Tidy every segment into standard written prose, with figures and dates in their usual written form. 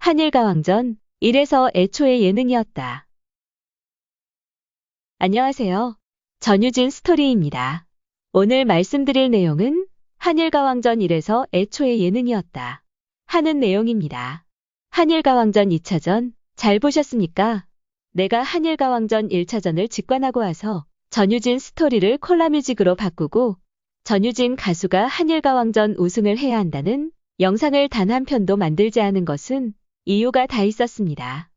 한일가왕전, 이래서 애초에 예능이었다. 안녕하세요. 전유진 스토리입니다. 오늘 말씀드릴 내용은 한일가왕전 이래서 애초에 예능이었다 하는 내용입니다. 한일가왕전 2차전 잘 보셨습니까? 내가 한일가왕전 1차전을 직관하고 와서 전유진 스토리를 콜라뮤직으로 바꾸고 전유진 가수가 한일가왕전 우승을 해야 한다는 영상을 단 한 편도 만들지 않은 것은 이유가 다 있었습니다.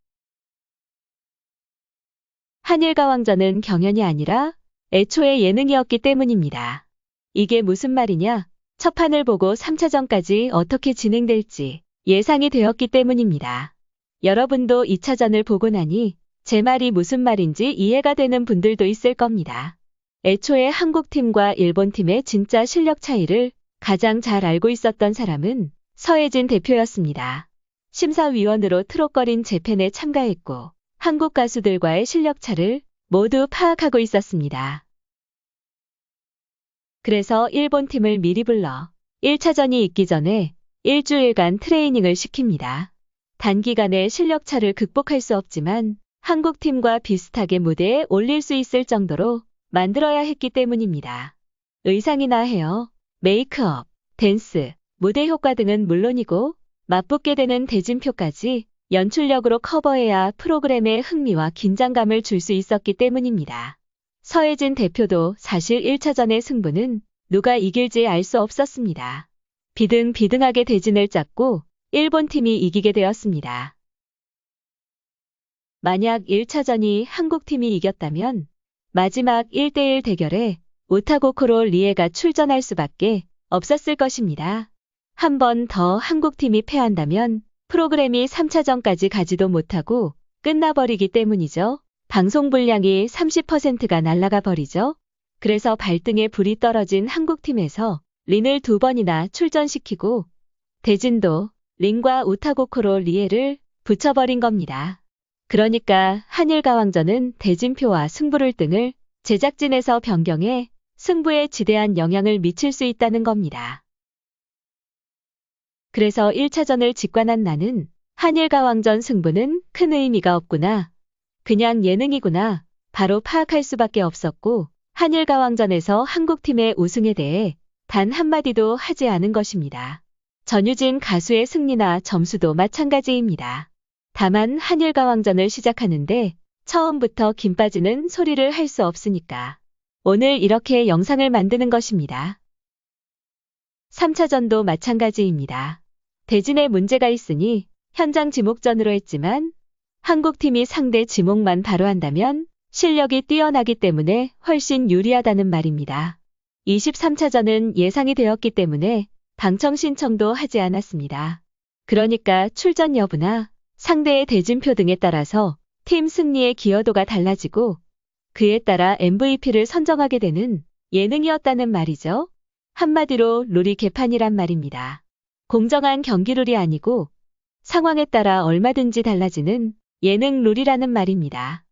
한일가왕전은 경연이 아니라 애초에 예능이었기 때문입니다. 이게 무슨 말이냐? 첫 판을 보고 3차전까지 어떻게 진행될지 예상이 되었기 때문입니다. 여러분도 2차전을 보고 나니 제 말이 무슨 말인지 이해가 되는 분들도 있을 겁니다. 애초에 한국팀과 일본팀의 진짜 실력 차이를 가장 잘 알고 있었던 사람은 서혜진 대표였습니다. 심사위원으로 트롯거린 재팬에 참가했고 한국 가수들과의 실력차를 모두 파악하고 있었습니다. 그래서 일본팀을 미리 불러 1차전이 있기 전에 일주일간 트레이닝을 시킵니다. 단기간에 실력차를 극복할 수 없지만 한국팀과 비슷하게 무대에 올릴 수 있을 정도로 만들어야 했기 때문입니다. 의상이나 헤어, 메이크업, 댄스, 무대 효과 등은 물론이고 맞붙게 되는 대진표까지 연출력으로 커버해야 프로그램에 흥미와 긴장감을 줄 수 있었기 때문입니다. 서혜진 대표도 사실 1차전의 승부는 누가 이길지 알 수 없었습니다. 비등비등하게 대진을 짰고 일본팀이 이기게 되었습니다. 만약 1차전이 한국팀이 이겼다면 마지막 1대1 대결에 우타고코로 리에가 출전할 수밖에 없었을 것입니다. 한 번 더 한국팀이 패한다면 프로그램이 3차전까지 가지도 못하고 끝나버리기 때문이죠. 방송 분량이 30%가 날아가 버리죠. 그래서 발등에 불이 떨어진 한국팀에서 린을 2번이나 출전시키고 대진도 린과 우타고코로 리에를 붙여버린 겁니다. 그러니까 한일가왕전은 대진표와 승부를 등을 제작진에서 변경해 승부에 지대한 영향을 미칠 수 있다는 겁니다. 그래서 1차전을 직관한 나는 한일가왕전 승부는 큰 의미가 없구나. 그냥 예능이구나. 바로 파악할 수밖에 없었고 한일가왕전에서 한국팀의 우승에 대해 단 한마디도 하지 않은 것입니다. 전유진 가수의 승리나 점수도 마찬가지입니다. 다만 한일가왕전을 시작하는데 처음부터 김 빠지는 소리를 할 수 없으니까 오늘 이렇게 영상을 만드는 것입니다. 3차전도 마찬가지입니다. 대진에 문제가 있으니 현장 지목전으로 했지만 한국팀이 상대 지목만 바로 한다면 실력이 뛰어나기 때문에 훨씬 유리하다는 말입니다. 23차전은 예상이 되었기 때문에 방청 신청도 하지 않았습니다. 그러니까 출전 여부나 상대의 대진표 등에 따라서 팀 승리의 기여도가 달라지고 그에 따라 MVP를 선정하게 되는 예능이었다는 말이죠. 한마디로 룰이 개판이란 말입니다. 공정한 경기 룰이 아니고 상황에 따라 얼마든지 달라지는 예능 룰이라는 말입니다.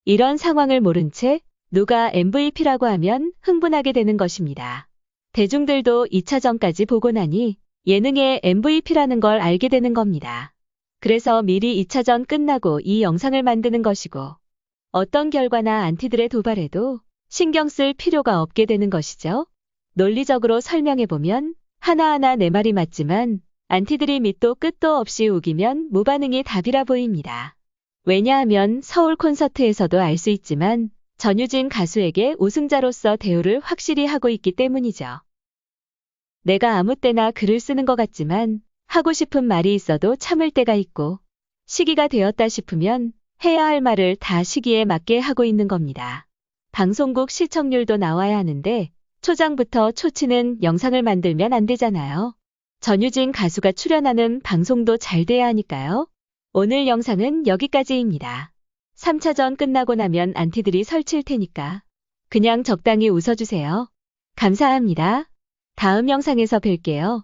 이런 상황을 모른 채 누가 MVP라고 하면 흥분하게 되는 것입니다. 대중들도 2차전까지 보고 나니 예능의 MVP라는 걸 알게 되는 겁니다. 그래서 미리 2차전 끝나고 이 영상을 만드는 것이고 어떤 결과나 안티들의 도발에도 신경 쓸 필요가 없게 되는 것이죠. 논리적으로 설명해보면 하나하나 내 말이 맞지만 안티들이 밑도 끝도 없이 우기면 무반응이 답이라 보입니다. 왜냐하면 서울 콘서트에서도 알 수 있지만 전유진 가수에게 우승자로서 대우를 확실히 하고 있기 때문이죠. 내가 아무 때나 글을 쓰는 것 같지만 하고 싶은 말이 있어도 참을 때가 있고 시기가 되었다 싶으면 해야 할 말을 다 시기에 맞게 하고 있는 겁니다. 방송국 시청률도 나와야 하는데 초장부터 초치는 영상을 만들면 안 되잖아요. 전유진 가수가 출연하는 방송도 잘 돼야 하니까요. 오늘 영상은 여기까지입니다. 3차전 끝나고 나면 안티들이 설칠 테니까 그냥 적당히 웃어주세요. 감사합니다. 다음 영상에서 뵐게요.